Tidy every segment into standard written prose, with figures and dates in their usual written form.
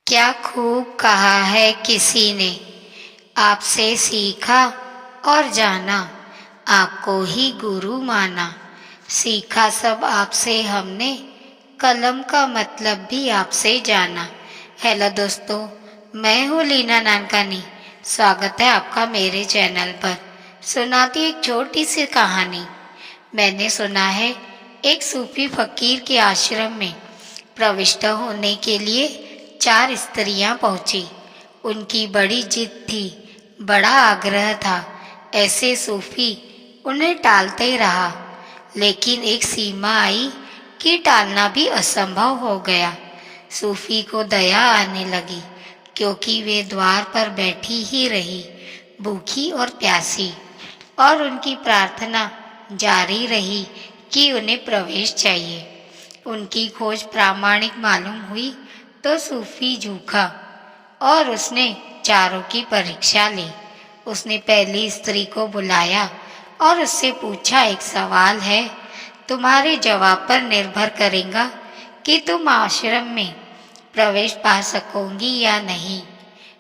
क्या खूब कहा है किसी ने, आपसे सीखा और जाना, आपको ही गुरु माना। सीखा सब आपसे हमने, कलम का मतलब भी आपसे जाना। हेलो दोस्तों, मैं हूँ लीना नानकानी। स्वागत है आपका मेरे चैनल पर। सुनाती एक छोटी सी कहानी। मैंने सुना है एक सूफी फकीर के आश्रम में प्रविष्ट होने के लिए 4 स्त्रियां पहुंची। उनकी बड़ी जिद थी, बड़ा आग्रह था। ऐसे सूफी उन्हें टालते रहा, लेकिन एक सीमा आई कि टालना भी असंभव हो गया। सूफी को दया आने लगी, क्योंकि वे द्वार पर बैठी ही रही, भूखी और प्यासी, और उनकी प्रार्थना जारी रही कि उन्हें प्रवेश चाहिए। उनकी खोज प्रामाणिक मालूम हुई तो सूफी झुका और उसने चारों की परीक्षा ली। उसने पहली स्त्री को बुलाया और उससे पूछा, एक सवाल है, तुम्हारे जवाब पर निर्भर करेगा कि तुम आश्रम में प्रवेश पा सकोगी या नहीं,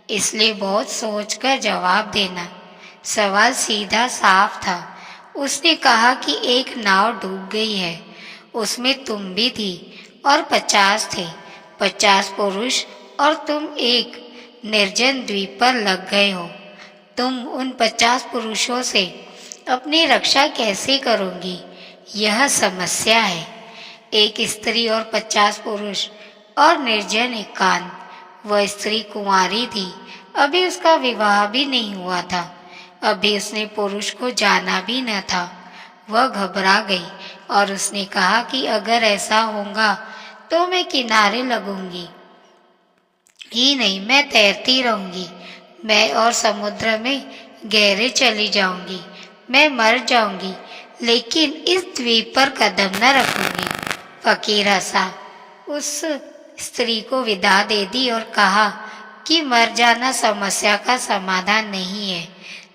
इसलिए बहुत सोचकर जवाब देना। सवाल सीधा साफ था। उसने कहा कि एक नाव डूब गई है, उसमें तुम भी थी और 50 थे, 50 पुरुष, और तुम एक निर्जन द्वीप पर लग गए हो। तुम उन 50 पुरुषों से अपनी रक्षा कैसे करोगी? यह समस्या है। एक स्त्री और 50 पुरुष और निर्जन एकांत। वह स्त्री कुंवारी थी, अभी उसका विवाह भी नहीं हुआ था, अभी उसने पुरुष को जाना भी न था। वह घबरा गई और उसने कहा कि अगर ऐसा होगा तो मैं किनारे लगूंगी ही नहीं, मैं तैरती रहूंगी। मैं और समुद्र में गहरे चली जाऊंगी। मैं मर जाऊंगी, लेकिन इस द्वीप पर कदम न रखूंगी। फकीर हंसा, उस स्त्री को विदा दे दी और कहा कि मर जाना समस्या का समाधान नहीं है,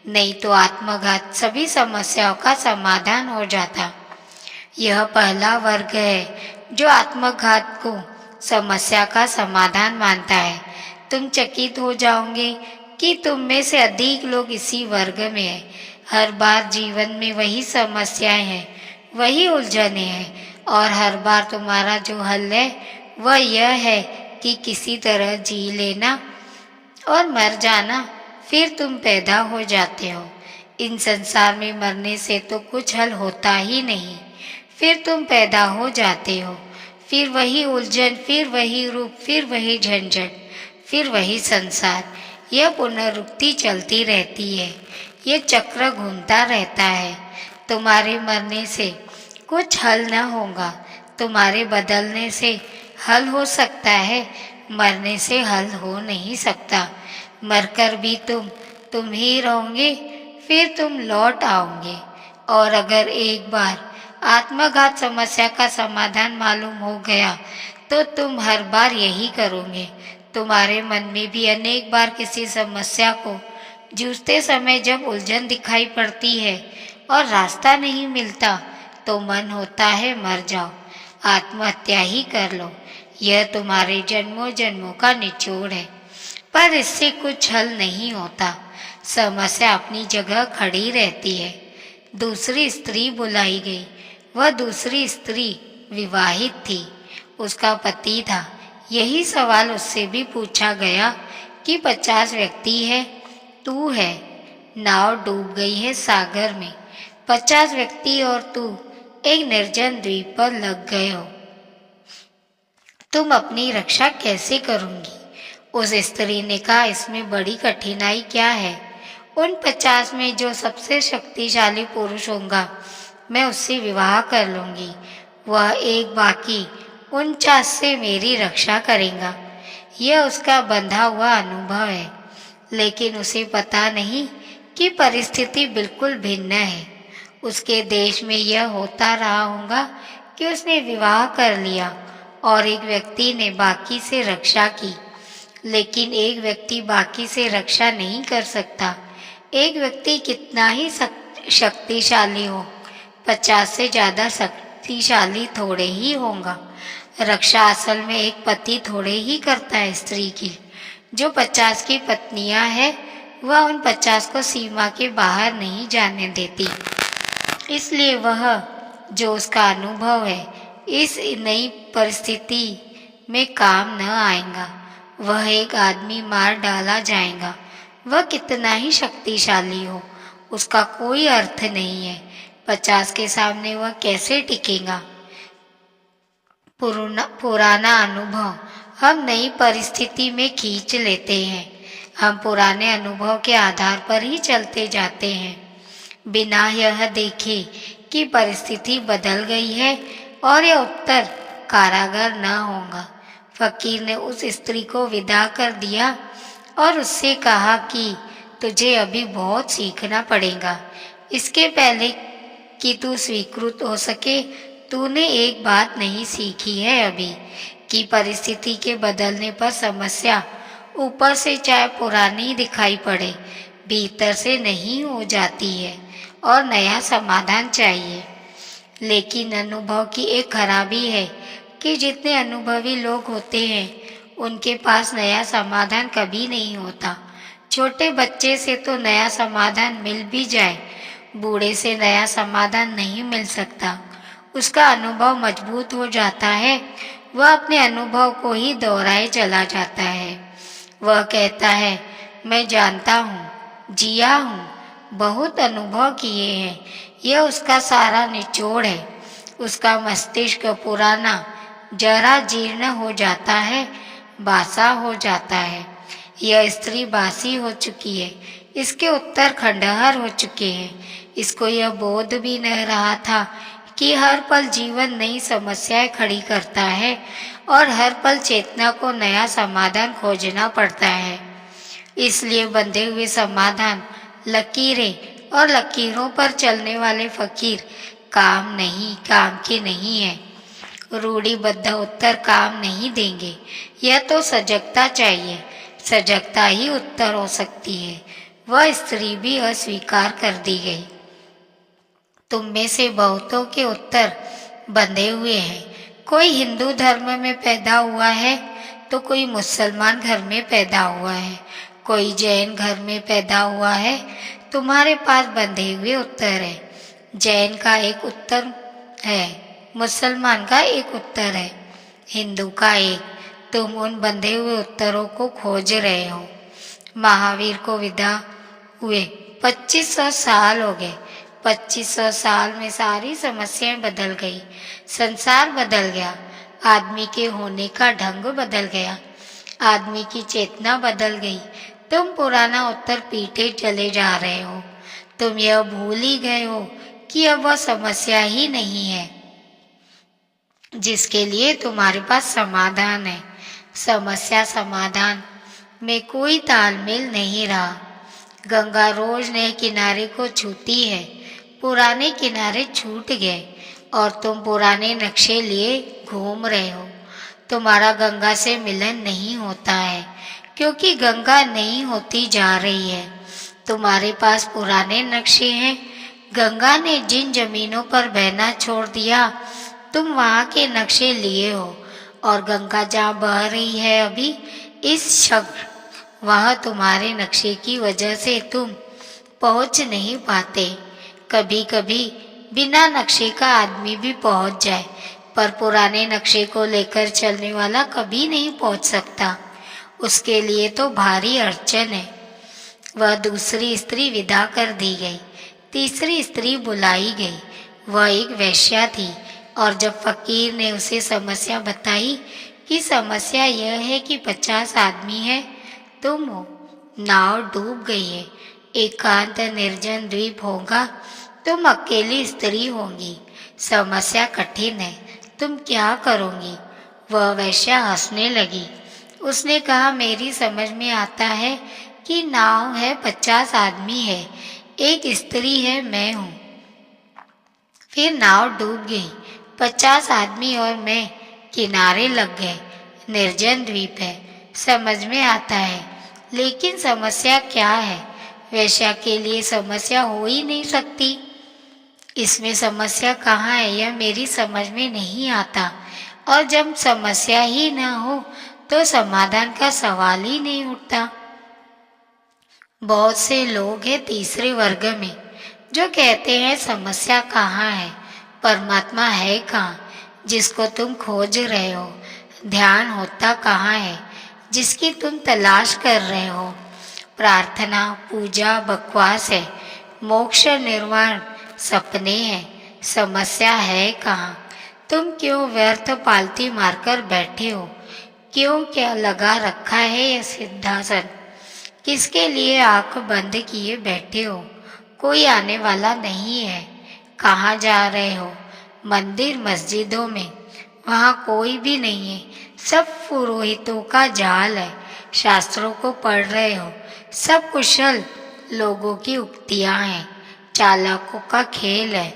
नहीं तो आत्मघात सभी समस्याओं का समाधान हो जाता। यह पहला वर्ग है जो आत्मघात को समस्या का समाधान मानता है। तुम चकित हो जाओगे कि तुम में से अधिक लोग इसी वर्ग में हैं। हर बार जीवन में वही समस्याएं हैं, वही उलझने हैं, और हर बार तुम्हारा जो हल है वह यह है कि किसी तरह जी लेना और मर जाना, फिर तुम पैदा हो जाते हो। इन संसार में मरने से तो कुछ हल होता ही नहीं। फिर तुम पैदा हो जाते हो, फिर वही उलझन, फिर वही रूप, फिर वही झंझट, फिर वही संसार। यह पुनरुक्ति चलती रहती है, यह चक्र घूमता रहता है। तुम्हारे मरने से कुछ हल न होगा, तुम्हारे बदलने से हल हो सकता है, मरने से हल हो नहीं सकता। मरकर भी तुम ही रहोगे, फिर तुम लौट आओगे। और अगर एक बार आत्मघात समस्या का समाधान मालूम हो गया तो तुम हर बार यही करोगे। तुम्हारे मन में भी अनेक बार किसी समस्या को जूझते समय जब उलझन दिखाई पड़ती है और रास्ता नहीं मिलता, तो मन होता है मर जाओ, आत्महत्या ही कर लो। यह तुम्हारे जन्मों जन्मों का निचोड़ है, पर इससे कुछ हल नहीं होता। समस्या अपनी जगह खड़ी रहती है। दूसरी स्त्री बुलाई गई। वह दूसरी स्त्री विवाहित थी, उसका पति था। यही सवाल उससे भी पूछा गया कि 50 व्यक्ति है, तू है, नाव डूब गई है सागर में, 50 व्यक्ति और तू एक निर्जन द्वीप पर लग गए हो, तुम अपनी रक्षा कैसे करूंगी? उस स्त्री ने कहा, इसमें बड़ी कठिनाई क्या है? उन 50 में जो सबसे शक्तिशाली पुरुष होगा, मैं उससे विवाह कर लूंगी। वह एक बाकी 49 से मेरी रक्षा करेगा। यह उसका बंधा हुआ अनुभव है, लेकिन उसे पता नहीं कि परिस्थिति बिल्कुल भिन्न है। उसके देश में यह होता रहा होगा कि उसने विवाह कर लिया और एक व्यक्ति ने बाकी से रक्षा की, लेकिन एक व्यक्ति बाकी से रक्षा नहीं कर सकता। एक व्यक्ति कितना ही शक्तिशाली हो, 50 से ज़्यादा शक्तिशाली थोड़े ही होगा। रक्षा असल में एक पति थोड़े ही करता है स्त्री की। जो 50 की पत्नियां हैं वह उन 50 को सीमा के बाहर नहीं जाने देती। इसलिए वह जो उसका अनुभव है इस नई परिस्थिति में काम न आएगा। वह एक आदमी मार डाला जाएगा, वह कितना ही शक्तिशाली हो उसका कोई अर्थ नहीं है। 50 के सामने वह कैसे टिकेगा। पुराना अनुभव हम नई परिस्थिति में खींच लेते हैं। हम पुराने अनुभव के आधार पर ही चलते जाते हैं, बिना यह देखे कि परिस्थिति बदल गई है और यह उत्तर कारागार न होगा। फकीर ने उस स्त्री को विदा कर दिया और उससे कहा कि तुझे अभी बहुत सीखना पड़ेगा। इसके पहले कि तू स्वीकृत हो सके, तूने एक बात नहीं सीखी है अभी, कि परिस्थिति के बदलने पर समस्या ऊपर से चाहे पुरानी दिखाई पड़े, भीतर से नहीं हो जाती है और नया समाधान चाहिए। लेकिन अनुभव की एक खराबी है कि जितने अनुभवी लोग होते हैं उनके पास नया समाधान कभी नहीं होता। छोटे बच्चे से तो नया समाधान मिल भी जाए, बूढ़े से नया समाधान नहीं मिल सकता। उसका अनुभव मजबूत हो जाता है, वह अपने अनुभव को ही दोहराए चला जाता है। वह कहता है, मैं जानता हूँ, जिया हूँ, बहुत अनुभव किए हैं। यह उसका सारा निचोड़ है। उसका मस्तिष्क पुराना जरा जीर्ण हो जाता है, बासा हो जाता है। यह स्त्री बासी हो चुकी है, इसके उत्तर खंडहर हो चुके हैं। इसको यह बोध भी न रहा था कि हर पल जीवन नई समस्याएं खड़ी करता है और हर पल चेतना को नया समाधान खोजना पड़ता है। इसलिए बंधे हुए समाधान, लकीरें और लकीरों पर चलने वाले फकीर काम के नहीं है। रूढ़िबद्ध उत्तर काम नहीं देंगे। यह तो सजगता चाहिए, सजगता ही उत्तर हो सकती है। वह स्त्री भी अस्वीकार कर दी गई। तुम में से बहुतों के उत्तर बंधे हुए हैं। कोई हिंदू धर्म में पैदा हुआ है तो कोई मुसलमान घर में पैदा हुआ है, कोई जैन घर में पैदा हुआ है। तुम्हारे पास बंधे हुए उत्तर है। जैन का एक उत्तर है, मुसलमान का एक उत्तर है, हिंदू का एक। तुम उन बंधे हुए उत्तरों को खोज रहे हो। महावीर को विदा हुए 2500 साल हो गए। 2500 साल में सारी समस्याएं बदल गई, संसार बदल गया, आदमी के होने का ढंग बदल गया, आदमी की चेतना बदल गई। तुम पुराना उत्तर पीटे चले जा रहे हो। तुम यह भूल ही गए हो कि अब वह समस्या ही नहीं है जिसके लिए तुम्हारे पास समाधान है। समस्या समाधान में कोई तालमेल नहीं रहा। गंगा रोज नए किनारे को छूती है, पुराने किनारे छूट गए और तुम पुराने नक्शे लिए घूम रहे हो। तुम्हारा गंगा से मिलन नहीं होता है क्योंकि गंगा नहीं होती जा रही है। तुम्हारे पास पुराने नक्शे हैं। गंगा ने जिन जमीनों पर बहना छोड़ दिया, तुम वहाँ के नक्शे लिए हो और गंगा जहाँ बह रही है अभी इस क्षण, वह तुम्हारे नक्शे की वजह से तुम पहुँच नहीं पाते। कभी कभी बिना नक्शे का आदमी भी पहुँच जाए, पर पुराने नक्शे को लेकर चलने वाला कभी नहीं पहुँच सकता। उसके लिए तो भारी अड़चन है। वह दूसरी स्त्री विदा कर दी गई। तीसरी स्त्री बुलाई गई। वह एक वेश्या थी और जब फकीर ने उसे समस्या बताई कि समस्या यह है कि 50 आदमी है, तुम हो, नाव डूब गई है, एकांत निर्जन द्वीप होगा, तुम अकेली स्त्री होंगी, समस्या कठिन है, तुम क्या करोगी। वह वेश्या हंसने लगी। उसने कहा, मेरी समझ में आता है कि नाव है, 50 आदमी है, एक स्त्री है, मैं हूँ। फिर नाव डूब गई। 50 आदमी और मैं किनारे लग गए। निर्जन द्वीप है, समझ में आता है, लेकिन समस्या क्या है। वेश्या के लिए समस्या हो ही नहीं सकती। इसमें समस्या कहाँ है यह मेरी समझ में नहीं आता, और जब समस्या ही न हो तो समाधान का सवाल ही नहीं उठता। बहुत से लोग हैं तीसरे वर्ग में जो कहते हैं समस्या कहाँ है, परमात्मा है कहाँ जिसको तुम खोज रहे हो, ध्यान होता कहाँ है जिसकी तुम तलाश कर रहे हो। प्रार्थना पूजा बकवास है, मोक्ष निर्वाण सपने हैं, समस्या है कहाँ। तुम क्यों व्यर्थ पालती मारकर बैठे हो, क्यों क्या लगा रखा है यह सिद्धासन, किसके लिए आंख बंद किए बैठे हो, कोई आने वाला नहीं है। कहाँ जा रहे हो, मंदिर मस्जिदों में, वहाँ कोई भी नहीं है, सब पुरोहितों का जाल है। शास्त्रों को पढ़ रहे हो, सब कुशल लोगों की उक्तियाँ हैं, चालाकों का खेल है।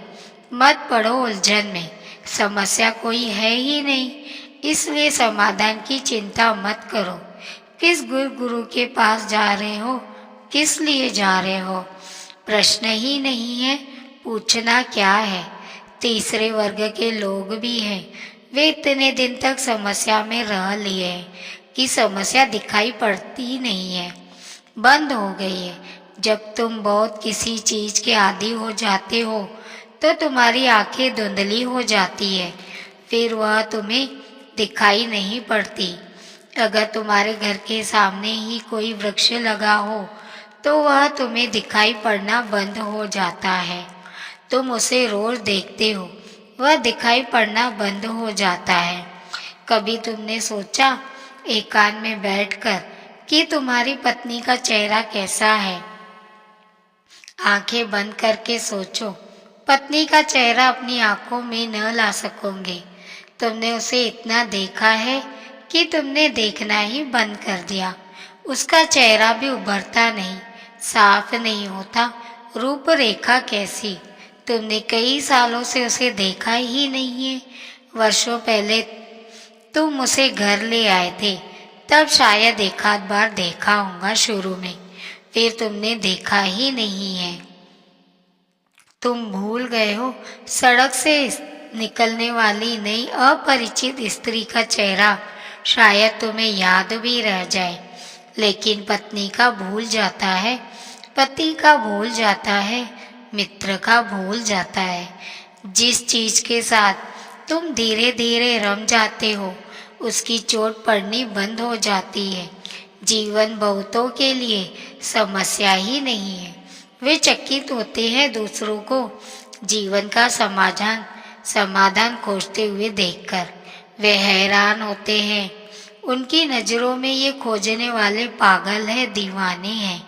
मत पड़ो उलझन में, समस्या कोई है ही नहीं, इसलिए समाधान की चिंता मत करो। किस गुरु के पास जा रहे हो, किस लिए जा रहे हो, प्रश्न ही नहीं है, पूछना क्या है। तीसरे वर्ग के लोग भी हैं, वे इतने दिन तक समस्या में रह लिए हैं कि समस्या दिखाई पड़ती नहीं है, बंद हो गई है। जब तुम बहुत किसी चीज के आदी हो जाते हो तो तुम्हारी आंखें धुंधली हो जाती है, फिर वह तुम्हें दिखाई नहीं पड़ती। अगर तुम्हारे घर के सामने ही कोई वृक्ष लगा हो तो वह तुम्हें दिखाई पड़ना बंद हो जाता है। तुम उसे रोज देखते हो, वह दिखाई पड़ना बंद हो जाता है। कभी तुमने सोचा एकांत में बैठकर कि तुम्हारी पत्नी का चेहरा कैसा है? आंखें बंद करके सोचो, पत्नी का चेहरा अपनी आंखों में न ला सकोगे। तुमने उसे इतना देखा है कि तुमने देखना ही बंद कर दिया। उसका चेहरा भी उभरता नहीं, साफ नहीं होता, रूपरेखा कैसी। तुमने कई सालों से उसे देखा ही नहीं है। वर्षों पहले तुम उसे घर ले आए थे, तब शायद एक आध बार देखा होगा शुरू में, फिर तुमने देखा ही नहीं है। तुम भूल गए हो सड़क से निकलने वाली नई अपरिचित स्त्री का चेहरा शायद तुम्हें याद भी रह जाए, लेकिन पत्नी का भूल जाता है, पति का भूल जाता है, मित्र का भूल जाता है। जिस चीज के साथ तुम धीरे धीरे रम जाते हो उसकी चोट पड़नी बंद हो जाती है। जीवन बहुतों के लिए समस्या ही नहीं है, वे चकित होते हैं दूसरों को जीवन का समाधान खोजते हुए देखकर। वे हैरान होते हैं, उनकी नज़रों में ये खोजने वाले पागल हैं, दीवाने हैं,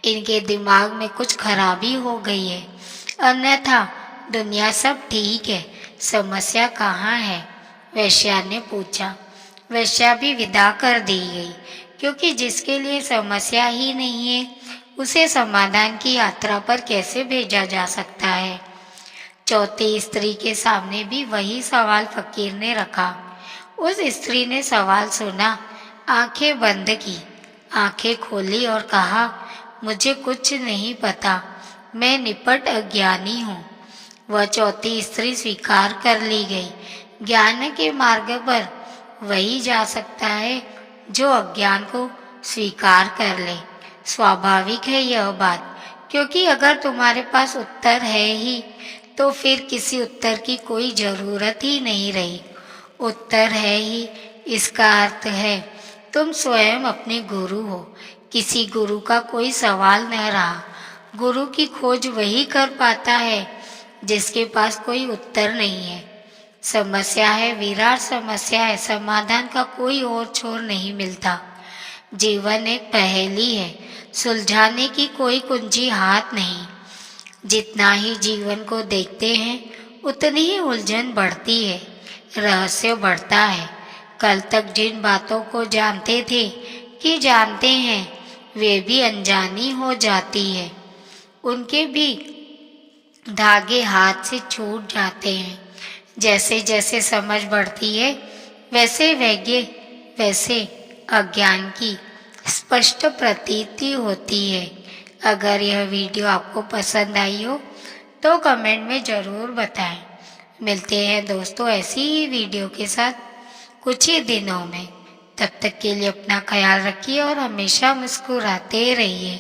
इनके दिमाग में कुछ खराबी हो गई है, अन्यथा दुनिया सब ठीक है, समस्या कहाँ है? वैश्या ने पूछा। वैश्या भी विदा कर दी गई, क्योंकि जिसके लिए समस्या ही नहीं है उसे समाधान की यात्रा पर कैसे भेजा जा सकता है। चौथी स्त्री के सामने भी वही सवाल फकीर ने रखा। उस स्त्री ने सवाल सुना, आंखें बंद की, आंखें खोली और कहा, मुझे कुछ नहीं पता, मैं निपट अज्ञानी हूँ। वह चौथी स्त्री स्वीकार कर ली गई। ज्ञान के मार्ग पर वही जा सकता है जो अज्ञान को स्वीकार कर ले। स्वाभाविक है यह बात, क्योंकि अगर तुम्हारे पास उत्तर है ही तो फिर किसी उत्तर की कोई जरूरत ही नहीं रही। उत्तर है ही, इसका अर्थ है तुम स्वयं अपने गुरु हो, किसी गुरु का कोई सवाल न रहा। गुरु की खोज वही कर पाता है जिसके पास कोई उत्तर नहीं है। समस्या है, विराट समस्या है, समाधान का कोई और छोर नहीं मिलता। जीवन एक पहेली है, सुलझाने की कोई कुंजी हाथ नहीं। जितना ही जीवन को देखते हैं उतनी ही उलझन बढ़ती है, रहस्य बढ़ता है। कल तक जिन बातों को जानते थे कि जानते हैं, वे भी अनजानी हो जाती है, उनके भी धागे हाथ से छूट जाते हैं। जैसे जैसे समझ बढ़ती है वैसे अज्ञान की स्पष्ट प्रतीति होती है। अगर यह वीडियो आपको पसंद आई हो तो कमेंट में ज़रूर बताएं। मिलते हैं दोस्तों ऐसी ही वीडियो के साथ कुछ ही दिनों में। तब तक के लिए अपना ख्याल रखिए और हमेशा मुस्कुराते रहिए,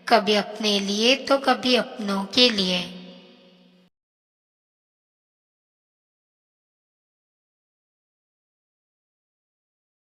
कभी अपने लिए तो कभी अपनों के लिए।